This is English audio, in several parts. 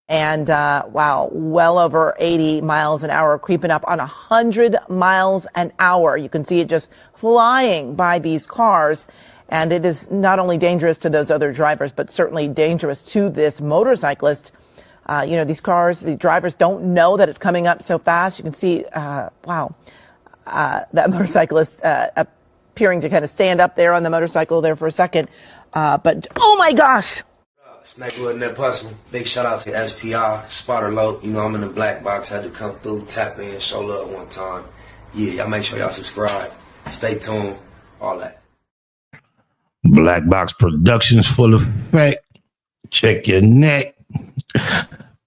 And wow, well over 80 miles an hour, creeping up on 100 miles an hour. You can see it just flying by these cars. And it is not only dangerous to those other drivers, but certainly dangerous to this motorcyclist. These cars, the drivers don't know that it's coming up so fast. You can see, that motorcyclist appearing to kind of stand up there on the motorcycle there for a second. But oh my gosh. Snakewood Net Hustle. Big shout out to SPI, Spotter Low. You know, I'm in the black box. Had to come through, tap in, show love one time. Yeah, y'all make sure y'all subscribe. Stay tuned. All that. Black Box Productions, full effect. Check your neck.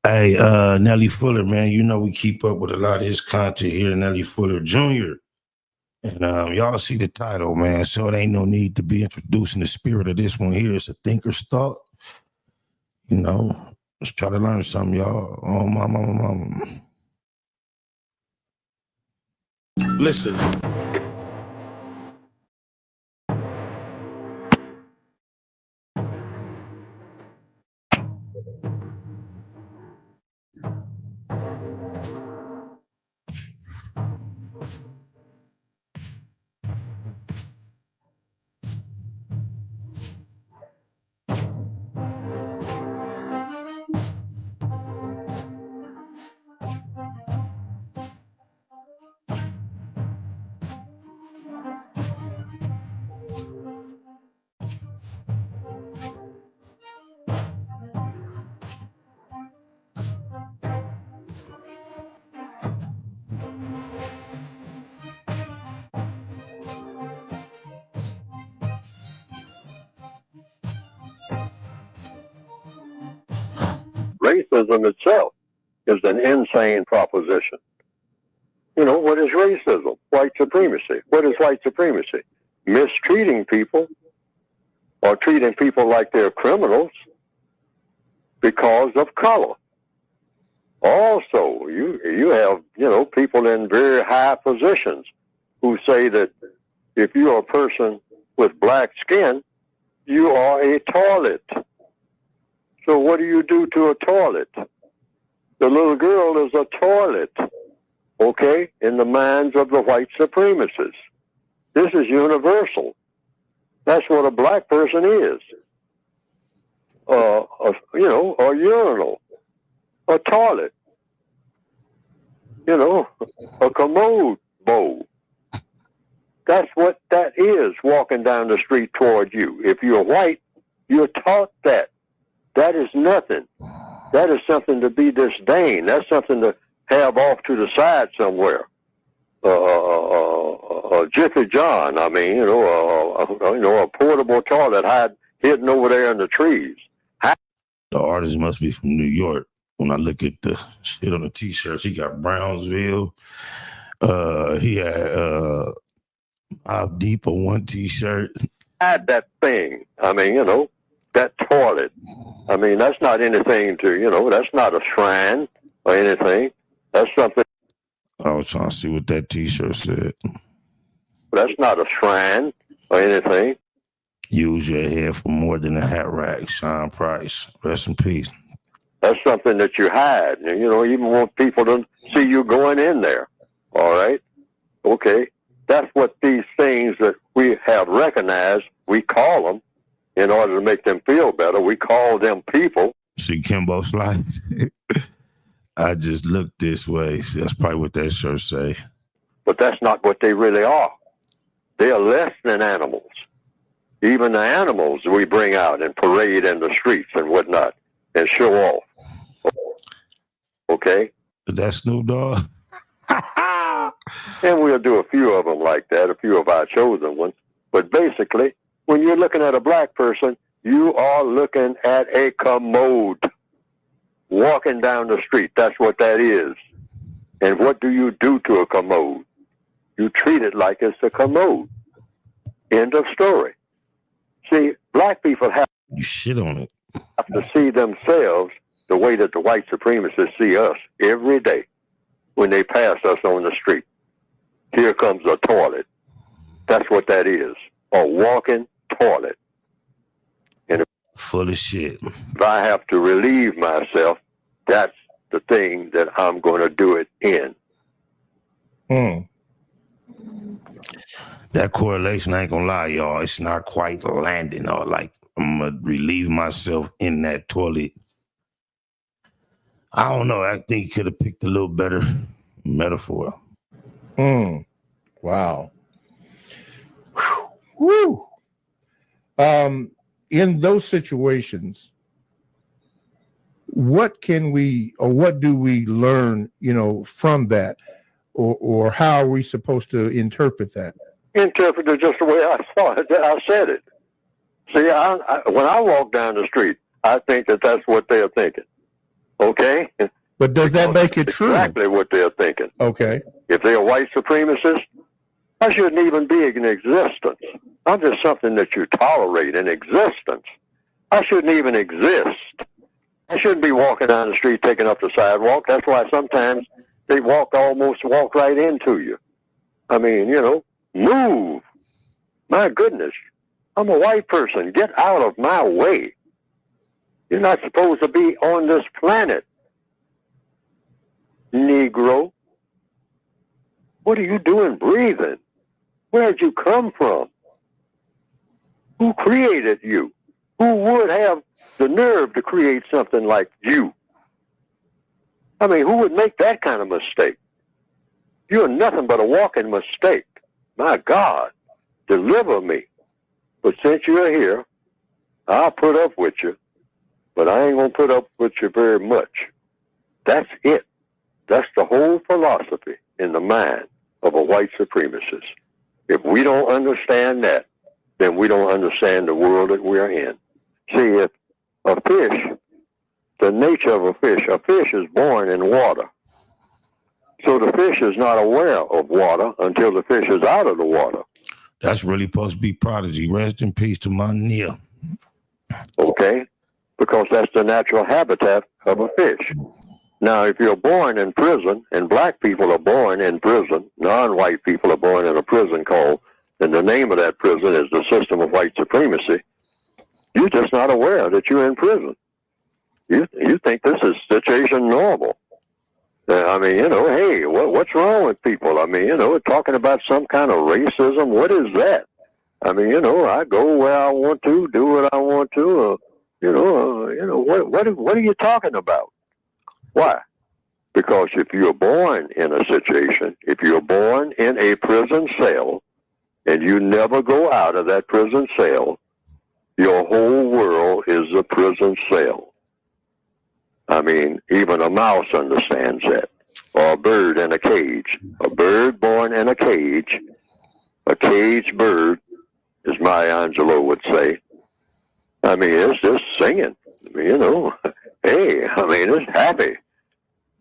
Hey, Nelly Fuller, man, you know we keep up with a lot of his content here, Nelly Fuller Jr. And y'all see the title, man, so it ain't no need to be introducing the spirit of this one here. It's a thinker's thought. You know, let's try to learn something, y'all. Oh, my mama. Listen. Racism itself is an insane proposition. You know, what is racism? White supremacy. What is white supremacy? Mistreating people or treating people like they're criminals because of color. Also, you have, people in very high positions who say that if you're a person with black skin, you are a toilet. So what do you do to a toilet? The little girl is a toilet, okay, in the minds of the white supremacists. This is universal. That's what a black person is. A urinal, a toilet, a commode bowl. That's what that is walking down the street toward you. If you're white, you're taught that. That is nothing. That is something to be disdained. That's something to have off to the side somewhere. Jiffy John, a portable toilet hidden over there in the trees. The artist must be from New York. When I look at the shit on the t-shirts, he got Brownsville. He had Mobb Deep on one t-shirt. Had that thing. That toilet. That's not anything to, that's not a shrine or anything. That's something. I was trying to see what that t-shirt said. That's not a shrine or anything. Use your head for more than a hat rack. Sean Price. Rest in peace. That's something that you hide. Even want people to see you going in there. All right? Okay. That's what these things that we have recognized, we call them, in order to make them feel better, we call them people. See Kimbo Slice? I just look this way. See, that's probably what that shirt say. But that's not what they really are. They are less than animals. Even the animals we bring out and parade in the streets and whatnot and show off. Okay? Is that Snoop Dogg? And we'll do a few of them like that, a few of our chosen ones. But basically, when you're looking at a black person, you are looking at a commode walking down the street. That's what that is. And what do you do to a commode? You treat it like it's a commode. End of story. See, black people have you shit on it. Have to see themselves the way that the white supremacists see us every day when they pass us on the street. Here comes a toilet. That's what that is. A walking toilet. And full of shit. If I have to relieve myself that's the thing that I'm going to do it in. That correlation, I ain't gonna lie, y'all, it's not quite landing, or like I'm gonna relieve myself in that toilet. I don't know. I think he could have picked a little better metaphor. Wow. Whew. In those situations, what can we, or what do we learn, from that, or how are we supposed to interpret that? Interpret it just the way I thought it. I said it. See, when I walk down the street, I think that that's what they're thinking. Okay? But does that make it true? Exactly what they're thinking. Okay. If they're white supremacists, I shouldn't even be in existence. I'm just something that you tolerate in existence. I shouldn't even exist. I shouldn't be walking down the street taking up the sidewalk. That's why sometimes they almost walk right into you. I mean, move. My goodness. I'm a white person. Get out of my way. You're not supposed to be on this planet, Negro. What are you doing breathing? Where'd you come from? Who created you? Who would have the nerve to create something like you? I mean, who would make that kind of mistake? You're nothing but a walking mistake. My God, deliver me. But since you're here, I'll put up with you. But I ain't going to put up with you very much. That's it. That's the whole philosophy in the mind of a white supremacist. If we don't understand that, then we don't understand the world that we're in. See, if a fish, the nature of a fish is born in water. So the fish is not aware of water until the fish is out of the water. That's really supposed to be Prodigy. Rest in peace to my Nia. Okay? Because that's the natural habitat of a fish. Now, if you're born in prison, and black people are born in prison, non-white people are born in a prison and the name of that prison is the system of white supremacy, you're just not aware that you're in prison. You think this is situation normal. I mean, hey, what's wrong with people? I mean, talking about some kind of racism, what is that? I mean, I go where I want to, do what I want to, what are you talking about? Why? Because if you're born in a situation, if you're born in a prison cell, and you never go out of that prison cell, your whole world is a prison cell. I mean, even a mouse understands that. Or a bird in a cage. A bird born in a caged bird, as Maya Angelou would say. I mean, it's just singing. I mean, hey, I mean, it's happy.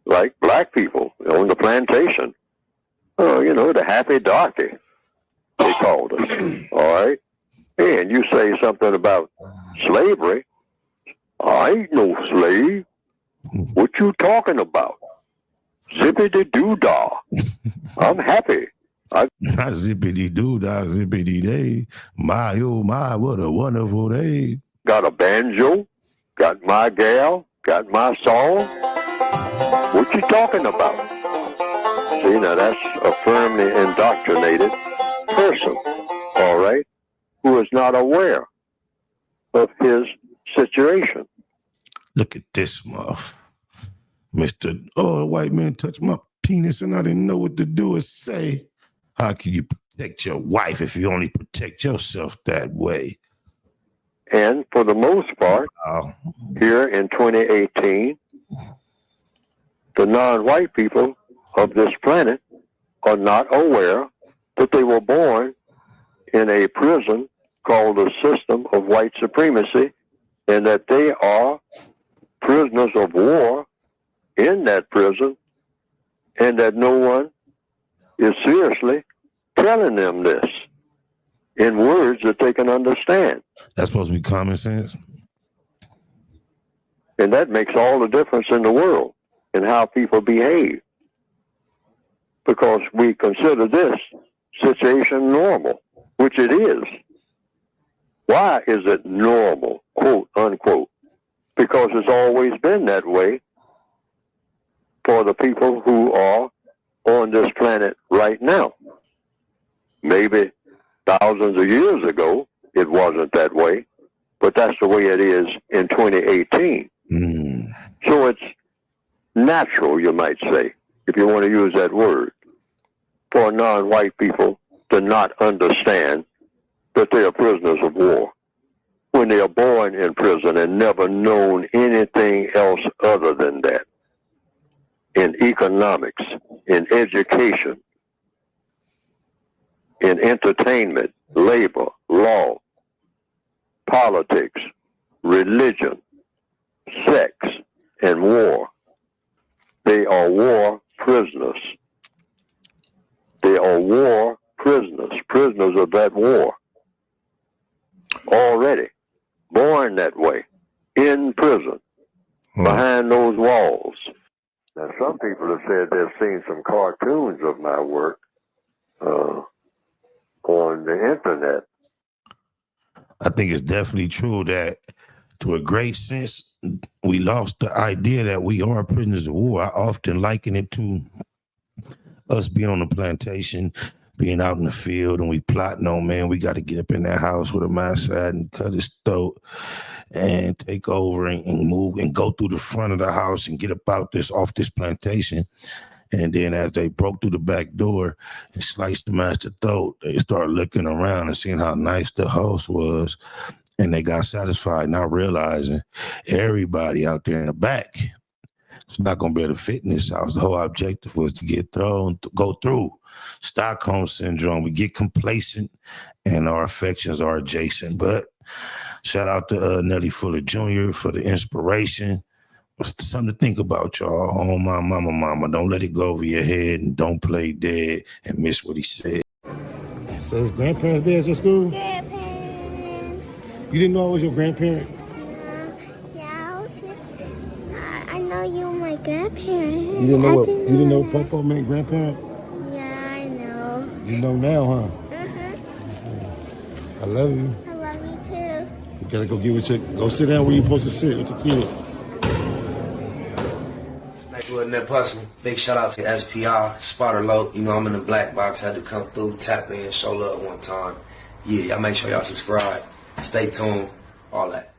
Like black people on the plantation. Oh, the happy darky, they called us. All right? Hey, and you say something about slavery. I ain't no slave. What you talking about? Zippity-doo-dah. I'm happy. Not zippity-doo-dah, zippity-day. My, oh my, what a wonderful day. Got a banjo. Got my gal. Got my song. What you talking about? See, now that's a firmly indoctrinated person, all right, who is not aware of his situation. Look at this, muff. A white man touched my penis and I didn't know what to do or say. How can you protect your wife if you only protect yourself that way? And for the most part, here in 2018, the non-white people of this planet are not aware that they were born in a prison called the system of white supremacy, and that they are prisoners of war in that prison, and that no one is seriously telling them this in words that they can understand. That's supposed to be common sense. And that makes all the difference in the world in how people behave. Because we consider this situation normal, which it is. Why is it normal, quote unquote? Because it's always been that way for the people who are on this planet right now. Maybe thousands of years ago, it wasn't that way, but that's the way it is in 2018. So it's natural, you might say, if you want to use that word, for non-white people to not understand that they are prisoners of war when they are born in prison and never known anything else other than that. In economics, in education, in entertainment, labor, law, politics, religion, sex, and war. They are war prisoners. They are war prisoners, prisoners of that war. Already born that way, in prison, behind those walls. Now, some people have said they've seen some cartoons of my work on the internet. I think it's definitely true that, to a great sense, we lost the idea that we are prisoners of war. I often liken it to us being on the plantation, being out in the field, and we plotting on, man, we got to get up in that house with a machete and cut his throat and take over and move and go through the front of the house and get about this off this plantation. And then as they broke through the back door and sliced the master throat, they started looking around and seeing how nice the house was. And they got satisfied, not realizing everybody out there in the back is not going to be able to fit in this house. The whole objective was to get thrown, to go through Stockholm Syndrome. We get complacent and our affections are adjacent. But shout out to Nelly Fuller Jr. for the inspiration. It's something to think about, y'all. Oh, my mama. Don't let it go over your head and don't play dead and miss what he said. So his grandparents there at your school? Grandparents. You didn't know I was your grandparent? Yeah, I know you were my grandparent. You didn't know Popo meant grandparent? Yeah, I know. You know now, huh? I love you. I love you too. You gotta go get with your, go sit down where you're supposed to sit with your kid. Wasn't that personal? Big shout out to SPI, Spotter Low. You know, I'm in the black box. Had to come through, tap in, show love one time. Yeah, y'all make sure y'all subscribe. Stay tuned. All that.